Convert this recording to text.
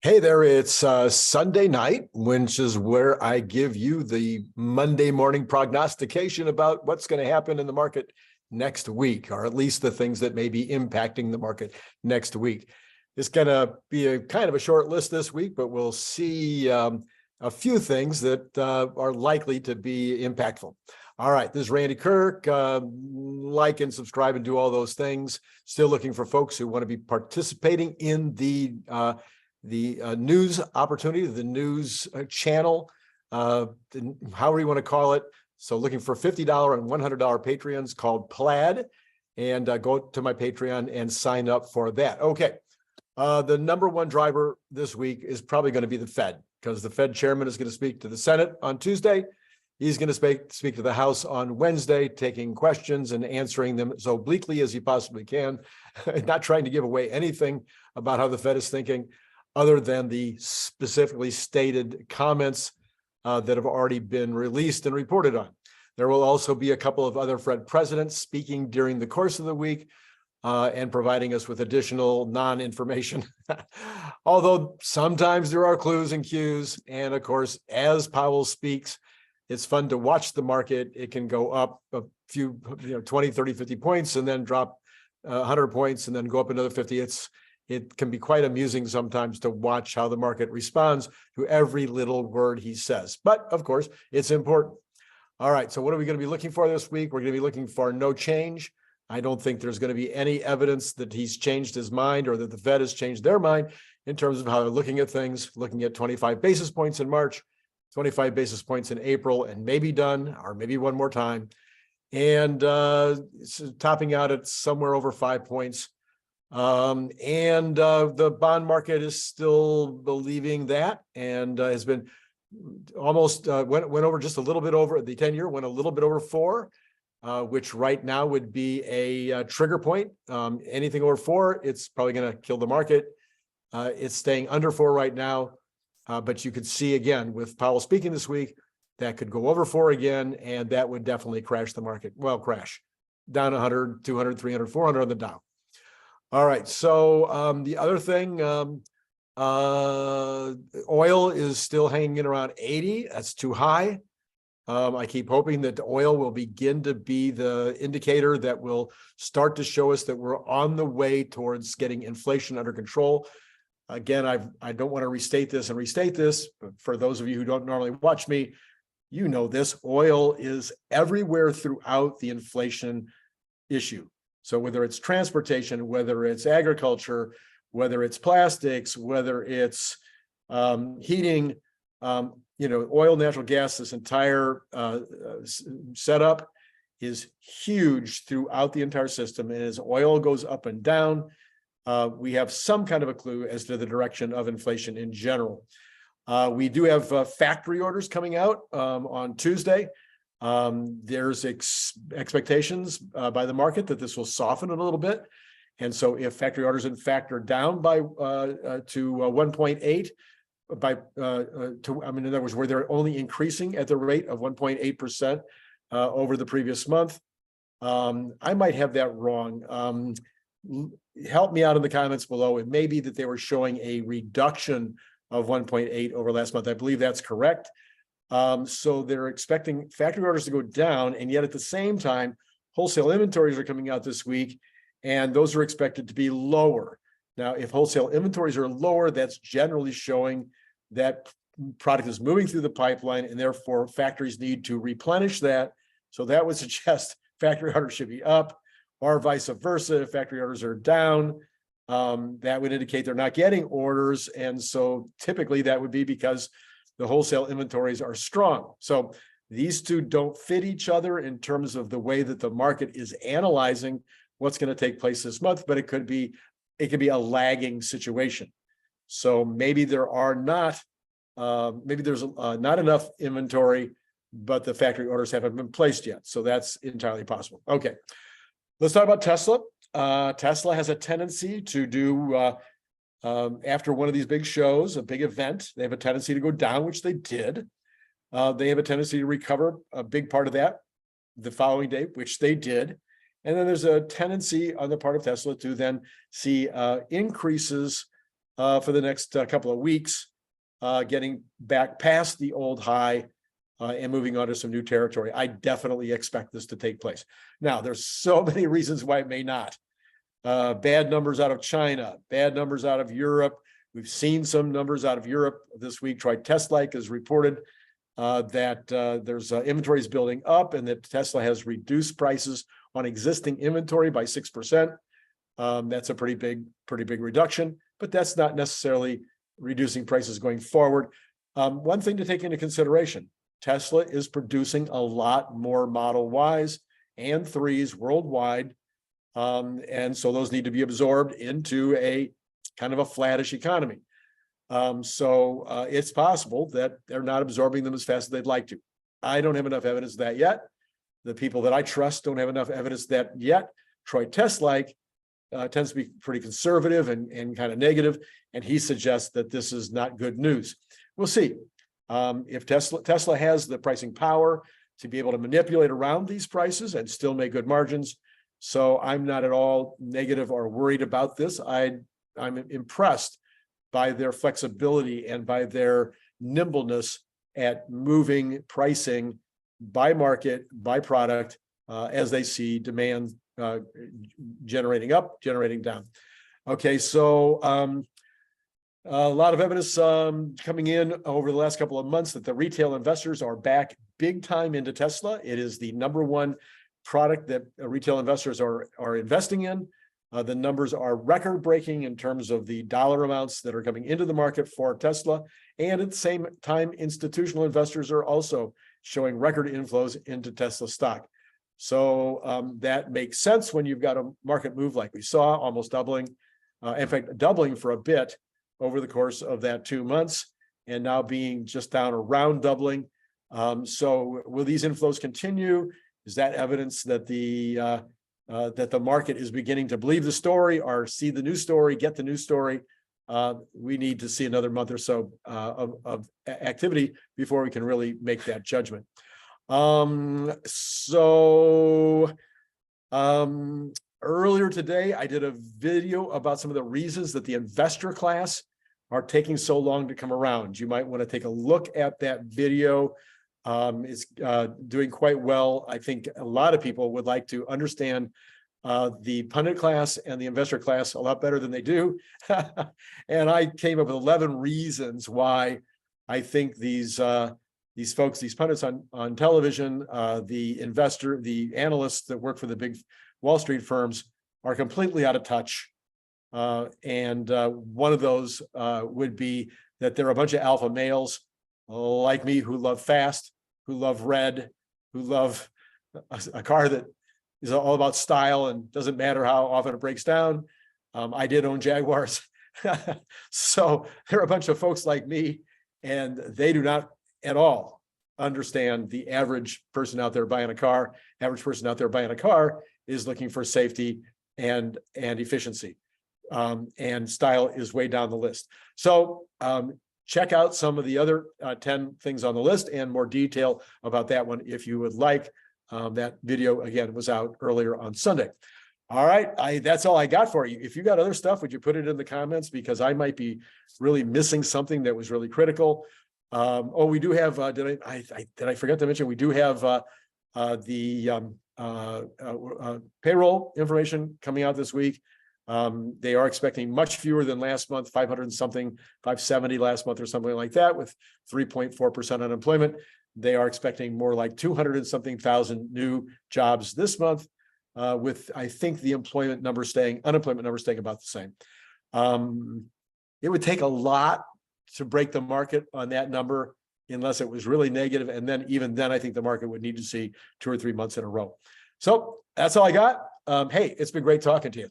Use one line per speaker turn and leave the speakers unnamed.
Hey there, it's Sunday night, which is where I give you the Monday morning prognostication about what's going to happen in the market next week, or at least the things that may be impacting the market next week. It's going to be a kind of a short list this week, but we'll see a few things that are likely to be impactful. All right, this is Randy Kirk. Like and subscribe and do all those things. Still looking for folks who want to be participating in the news opportunity, the news channel, however you want to call it. So looking for $50 and $100 Patreons called Plaid, and go to my Patreon and sign up for that. Okay. The number one driver this week is probably going to be the Fed, because the Fed chairman is going to speak to the Senate on Tuesday. He's going to speak to the House on Wednesday, taking questions and answering them as obliquely as he possibly can, not trying to give away anything about how the Fed is thinking, other than the specifically stated comments that have already been released and reported on. There will also be a couple of other Fed presidents speaking during the course of the week and providing us with additional non-information. Although sometimes there are clues and cues. And of course, as Powell speaks, it's fun to watch the market. It can go up a few, 20, 30, 50 points and then drop 100 points and then go up another 50. It can be quite amusing sometimes to watch how the market responds to every little word he says. But of course, it's important. All right, so what are we going to be looking for this week? We're going to be looking for no change. I don't think there's going to be any evidence that he's changed his mind or that the Fed has changed their mind in terms of how they're looking at things, looking at 25 basis points in March, 25 basis points in April, and maybe done, or maybe one more time. And topping out at somewhere over 5 points. The bond market is still believing that, and has been almost went over just a little bit over the 10-year, went a little bit over 4, which right now would be a trigger point. Anything over 4, it's probably going to kill the market. It's staying under 4 right now, but you could see again with Powell speaking this week that could go over 4 again, and that would definitely crash the market. Well, crash down 100, 200, 300, 400 on the Dow. All right, so the other thing, oil is still hanging in around 80. That's too high. I keep hoping that oil will begin to be the indicator that will start to show us that we're on the way towards getting inflation under control. Again, I don't want to restate this, but for those of you who don't normally watch me, you know this. Oil is everywhere throughout the inflation issue. So whether it's transportation, whether it's agriculture, whether it's plastics, whether it's heating, oil, natural gas, this entire setup is huge throughout the entire system. And as oil goes up and down, we have some kind of a clue as to the direction of inflation in general. We do have factory orders coming out on Tuesday. There's expectations by the market that this will soften a little bit. And so if factory orders in fact are down by to 1.8, in other words, where they're only increasing at the rate of 1.8% over the previous month, I might have that wrong. Help me out in the comments below. It may be that they were showing a reduction of 1.8 over last month. I believe that's correct. So they're expecting factory orders to go down, and yet at the same time, wholesale inventories are coming out this week, and those are expected to be lower. Now, if wholesale inventories are lower, that's generally showing that product is moving through the pipeline, and therefore factories need to replenish that. So that would suggest factory orders should be up, or vice versa. If factory orders are down, that would indicate they're not getting orders, and so typically that would be because the wholesale inventories are strong. So these two don't fit each other in terms of the way that the market is analyzing what's going to take place this month, but it could be a lagging situation. So maybe there are not, maybe there's not enough inventory, but the factory orders haven't been placed yet. So that's entirely possible. Okay, let's talk about Tesla. Tesla has a tendency to do after one of these big shows, a big event, they have a tendency to go down, which they did. They have a tendency to recover a big part of that the following day, which they did. And then there's a tendency on the part of Tesla to then see increases for the next couple of weeks, getting back past the old high and moving on to some new territory. I definitely expect this to take place. Now, there's so many reasons why it may not. Bad numbers out of China, bad numbers out of Europe. We've seen some numbers out of Europe this week. Tesla has reported that there's inventories building up and that Tesla has reduced prices on existing inventory by 6%. That's a pretty big reduction, but that's not necessarily reducing prices going forward. One thing to take into consideration, Tesla is producing a lot more Model Ys and 3s worldwide. And so those need to be absorbed into a kind of a flattish economy. So it's possible that they're not absorbing them as fast as they'd like to. I don't have enough evidence of that yet. The people that I trust don't have enough evidence of that yet. Troy Tesla tends to be pretty conservative and kind of negative, and he suggests that this is not good news. We'll see. If Tesla has the pricing power to be able to manipulate around these prices and still make good margins. So I'm not at all negative or worried about this. I'm impressed by their flexibility and by their nimbleness at moving pricing by market, by product, as they see demand generating up, generating down. Okay, so a lot of evidence coming in over the last couple of months that the retail investors are back big time into Tesla. It is the #1 product that retail investors are investing in. The numbers are record-breaking in terms of the dollar amounts that are coming into the market for Tesla. And at the same time, institutional investors are also showing record inflows into Tesla stock. So that makes sense when you've got a market move like we saw, almost doubling, in fact, doubling for a bit over the course of that 2 months, and now being just down around doubling. So will these inflows continue? Is that evidence that the market is beginning to believe the story or see the new story, get the new story? We need to see another month or so of activity before we can really make that judgment. Earlier today, I did a video about some of the reasons that the investor class are taking so long to come around. You might want to take a look at that video. It's doing quite well. I think a lot of people would like to understand the pundit class and the investor class a lot better than they do. And I came up with 11 reasons why I think these folks, these pundits on television, the analysts that work for the big Wall Street firms are completely out of touch. And one of those would be that they're a bunch of alpha males like me who love fast, who love red, who love a car that is all about style and doesn't matter how often it breaks down. I did own Jaguars. So there are a bunch of folks like me, and they do not at all understand the average person out there buying a car. Average person out there buying a car is looking for safety and efficiency. And style is way down the list. So check out some of the other 10 things on the list and more detail about that one if you would like. That video, again, was out earlier on Sunday. All right, that's all I got for you. If you got other stuff, would you put it in the comments? Because I might be really missing something that was really critical. Oh, we do have, did I forget to mention, we do have the payroll information coming out this week. They are expecting much fewer than last month, 500 and something, 570 last month or something like that, with 3.4% unemployment. They are expecting more like 200 and something thousand new jobs this month, with, I think, the unemployment number staying about the same. It would take a lot to break the market on that number unless it was really negative. And then even then, I think the market would need to see 2 or 3 months in a row. So that's all I got. Hey, it's been great talking to you.